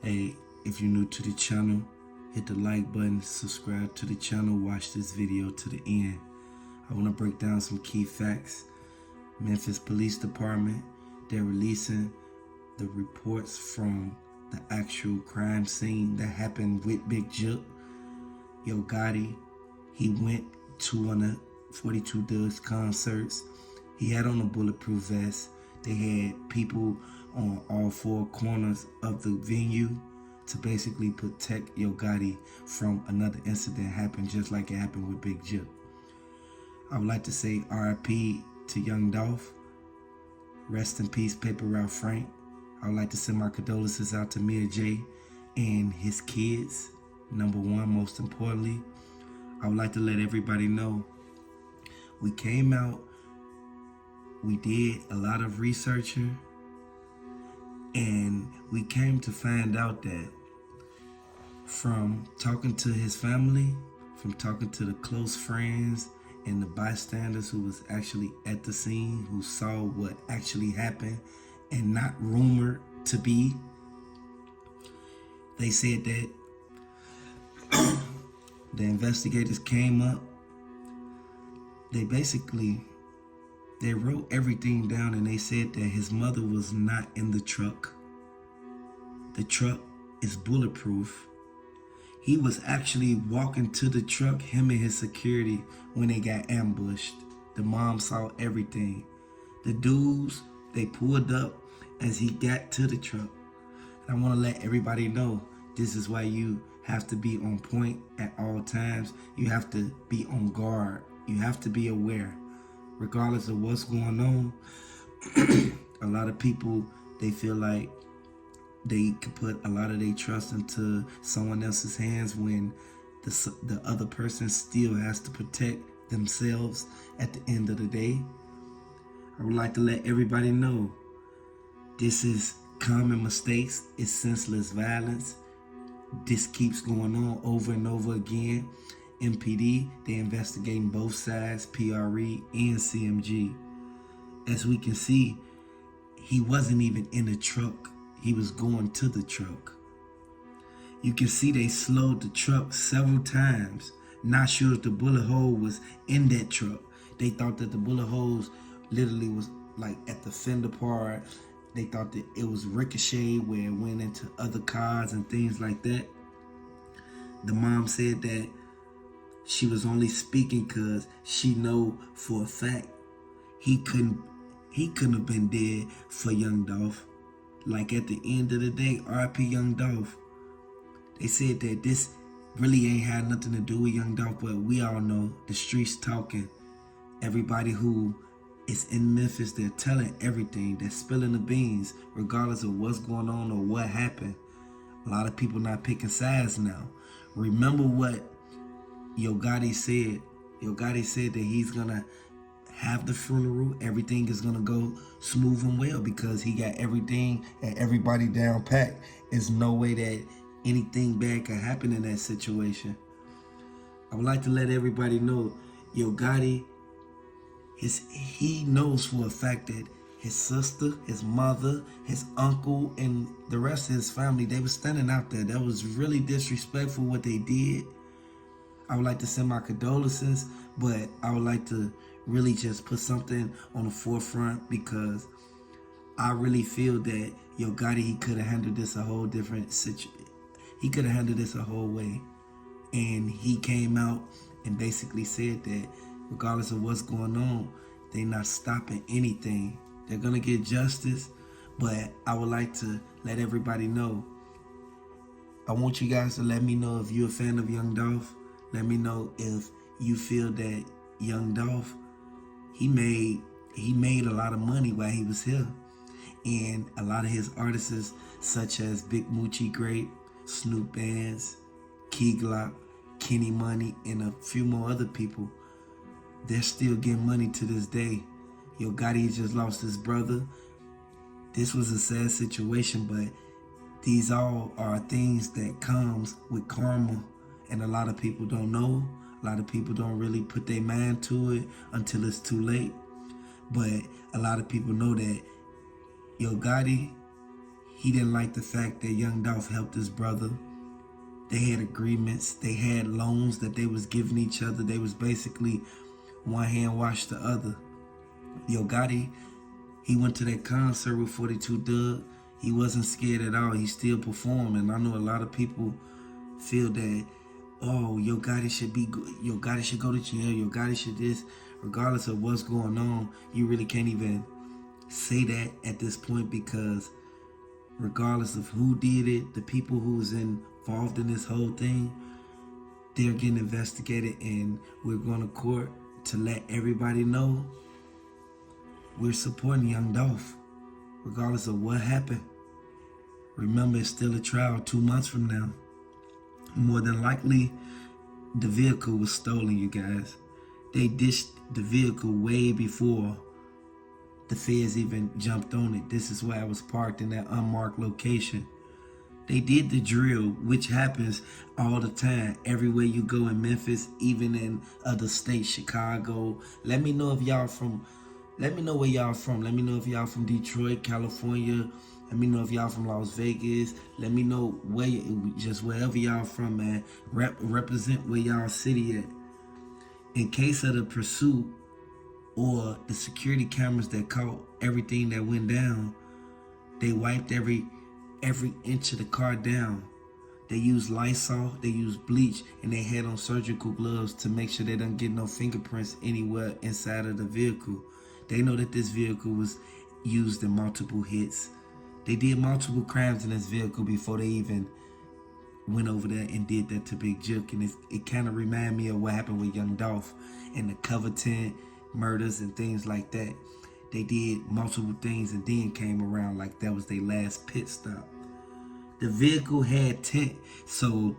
Hey, if you're new to the channel, hit the like button, subscribe to the channel, watch this video to the end. I want to break down some key facts. Memphis Police Department, they're releasing the reports from the actual crime scene that happened with Big Jook. Yo Gotti, he went to one of 42 Doug's concerts. He had on a bulletproof vest. They had people on all four corners of the venue to basically protect Yo Gotti from another incident happened just like it happened with Big Jook. I would like to say RIP to Young Dolph. Rest in peace, Paper Route Frank. I would like to send my condolences out to Mia J and his kids. Number one, most importantly, I would like to let everybody know we came out, we did a lot of researching, and we came to find out that from talking to his family, from talking to the close friends and the bystanders who was actually at the scene, who saw what actually happened and not rumored to be, they said that the investigators came up. They wrote everything down, and they said that his mother was not in the truck. The truck is bulletproof. He was actually walking to the truck, him and his security, when they got ambushed. The mom saw everything. The dudes, they pulled up as he got to the truck. And I want to let everybody know, this is why you have to be on point at all times. You have to be on guard. You have to be aware. Regardless of what's going on, a lot of people, they feel like they could put a lot of their trust into someone else's hands when the other person still has to protect themselves at the end of the day. I would like to let everybody know this is common mistakes. It's senseless violence. This keeps going on over and over again. MPD, they investigating both sides, PRE and CMG. As we can see, he wasn't even in the truck. He was going to the truck. You can see they slowed the truck several times. Not sure if the bullet hole was in that truck. They thought that the bullet holes literally was like at the fender part. They thought that it was ricochet where it went into other cars and things like that. The mom said that she was only speaking because she know for a fact he couldn't have been dead for Young Dolph. Like at the end of the day, RIP Young Dolph. They said that this really ain't had nothing to do with Young Dolph, but we all know the streets talking. Everybody who is in Memphis, they're telling everything. They're spilling the beans, regardless of what's going on or what happened. A lot of people not picking sides now. Remember what Yo Gotti said. Yo Gotti said that he's gonna have the funeral. Everything is gonna go smooth and well because he got everything and everybody down packed. There's no way that anything bad could happen in that situation. I would like to let everybody know, Yo Gotti, he knows for a fact that his sister, his mother, his uncle, and the rest of his family, they were standing out there. That was really disrespectful what they did. I would like to send my condolences, but I would like to really just put something on the forefront because I really feel that Yo Gotti, he could have handled this a whole different situation. He could have handled this a whole way. And he came out and basically said that regardless of what's going on, they're not stopping anything. They're going to get justice, but I would like to let everybody know. I want you guys to let me know if you're a fan of Young Dolph. Let me know if you feel that Young Dolph, he made a lot of money while he was here. And a lot of his artists, such as Big Moochie Grape, Snoop Bands, Key Glock, Kenny Money, and a few more other people, they're still getting money to this day. Yo Gotti just lost his brother. This was a sad situation, but these all are things that comes with karma. And a lot of people don't know. A lot of people don't really put their mind to it until it's too late. But a lot of people know that Yo Gotti, He didn't like the fact that Young Dolph helped his brother. They had agreements. They had loans that they was giving each other. They was basically one hand wash the other. Yo Gotti, he went to that concert with 42 Doug. He wasn't scared at all. He still performed. And I know a lot of people feel that, oh, Yo Gotti should go to jail. Yo Gotti should this. Regardless of what's going on, you really can't even say that at this point, because regardless of who did it, the people who was involved in this whole thing, they're getting investigated, and we're going to court to let everybody know we're supporting Young Dolph, regardless of what happened. Remember, it's still a trial 2 months from now. More than likely, the vehicle was stolen, you guys. They dished the vehicle way before the feds even jumped on it. This is why it was parked in that unmarked location. They did the drill, which happens all the time. Everywhere you go in Memphis, even in other states, Chicago. Let me know if y'all from, let me know where y'all from. Let me know if y'all from Detroit, California. Let me know if y'all from Las Vegas. Let me know where, just wherever y'all from, man. Represent where y'all city at. In case of the pursuit or the security cameras that caught everything that went down, they wiped every inch of the car down. They used Lysol, they used bleach, and they had on surgical gloves to make sure they don't get no fingerprints anywhere inside of the vehicle. They know that this vehicle was used in multiple hits. They did multiple crimes in this vehicle before they even went over there and did that to Big Jook. And it kind of reminded me of what happened with Young Dolph and the Covington murders and things like that. They did multiple things and then came around like that was their last pit stop. The vehicle had tint, so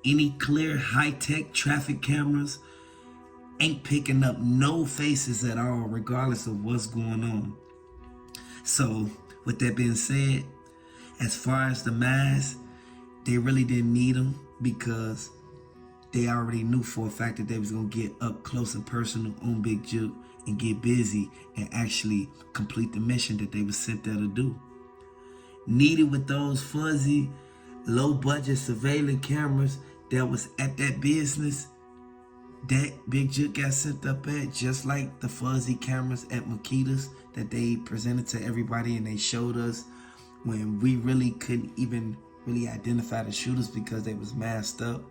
any clear high-tech traffic cameras ain't picking up no faces at all, regardless of what's going on. So with that being said, as far as the mask, they really didn't need them because they already knew for a fact that they was gonna get up close and personal on Big Jook and get busy and actually complete the mission that they was sent there to do. Needed with those fuzzy, low-budget surveillance cameras that was at that business that Big Jook got sent up at, just like the fuzzy cameras at Makita's that they presented to everybody and they showed us when we really couldn't even really identify the shooters because they was masked up.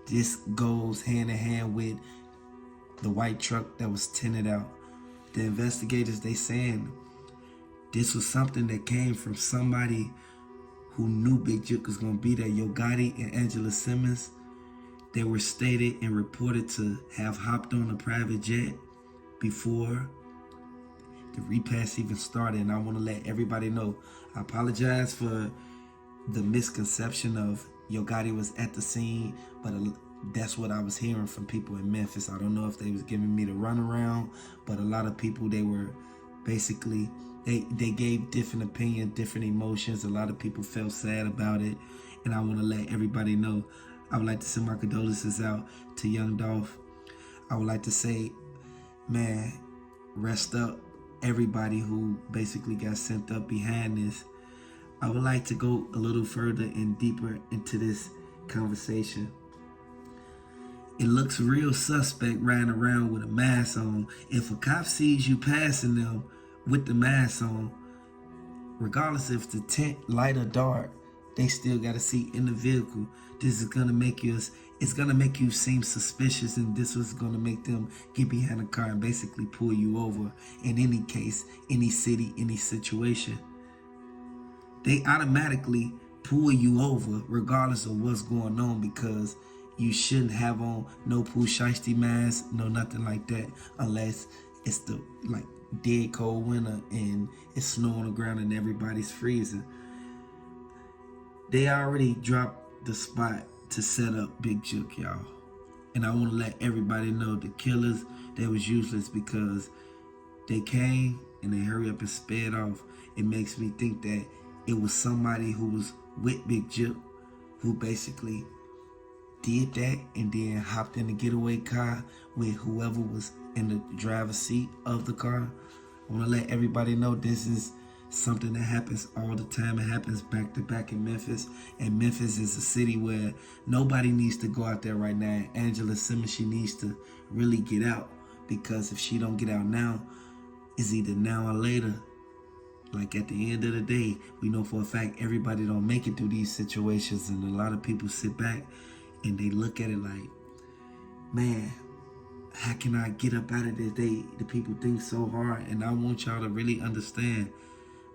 This goes hand in hand with the white truck that was tinted out. The investigators, they saying this was something that came from somebody who knew Big Jook was going to be there. Yo Gotti and Angela Simmons, they were stated and reported to have hopped on a private jet before the repass even started. And I want to let everybody know, I apologize for the misconception of Yo Gotti was at the scene, but that's what I was hearing from people in Memphis. I don't know if they was giving me the runaround, but a lot of people, they were basically, they gave different opinions, different emotions. A lot of people felt sad about it, and I want to let everybody know, I would like to send my condolences out to Young Dolph. I would like to say, man, rest up everybody who basically got sent up behind this. I would like to go a little further and deeper into this conversation. It looks real suspect riding around with a mask on. If a cop sees you passing them with the mask on, regardless if the tent light or dark, they still got a seat in the vehicle. This is gonna make you, it's gonna make you seem suspicious, and this was gonna make them get behind the car and basically pull you over in any case, any city, any situation. They automatically pull you over regardless of what's going on, because you shouldn't have on no Pooh Shiesty mask, no nothing like that, unless it's the like dead cold winter and it's snow on the ground and everybody's freezing. They already dropped the spot to set up Big Jook, y'all. And I want to let everybody know the killers, they was useless because they came and they hurry up and sped off. It makes me think that it was somebody who was with Big Jook who basically did that and then hopped in the getaway car with whoever was in the driver's seat of the car. I want to let everybody know this is something that happens all the time. It happens back to back in Memphis. And Memphis is a city where nobody needs to go out there right now. Angela Simmons, she needs to really get out, because if she don't get out now, it's either now or later. Like at the end of the day, we know for a fact everybody don't make it through these situations, and a lot of people sit back and they look at it like, man, how can I get up out of this? The people think so hard, and I want y'all to really understand,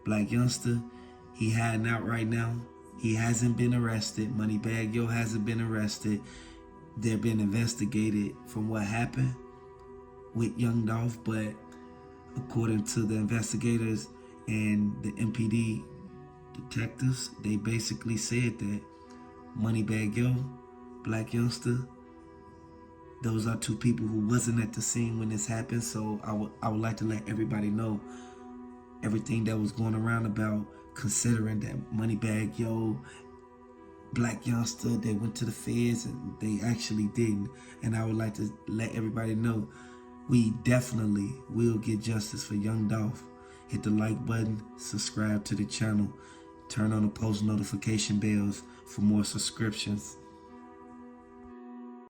Black Youngster, he hiding out right now. He hasn't been arrested. Moneybagg Yo hasn't been arrested. They're being investigated from what happened with Young Dolph, but according to the investigators and the MPD detectives, they basically said that Moneybagg Yo, Black Youngster, those are two people who wasn't at the scene when this happened. So I would like to let everybody know everything that was going around about, considering that Moneybagg Yo, Black Youngster, they went to the feds and they actually didn't. And I would like to let everybody know we definitely will get justice for Young Dolph. Hit the like button, subscribe to the channel, turn on the post notification bells for more subscriptions.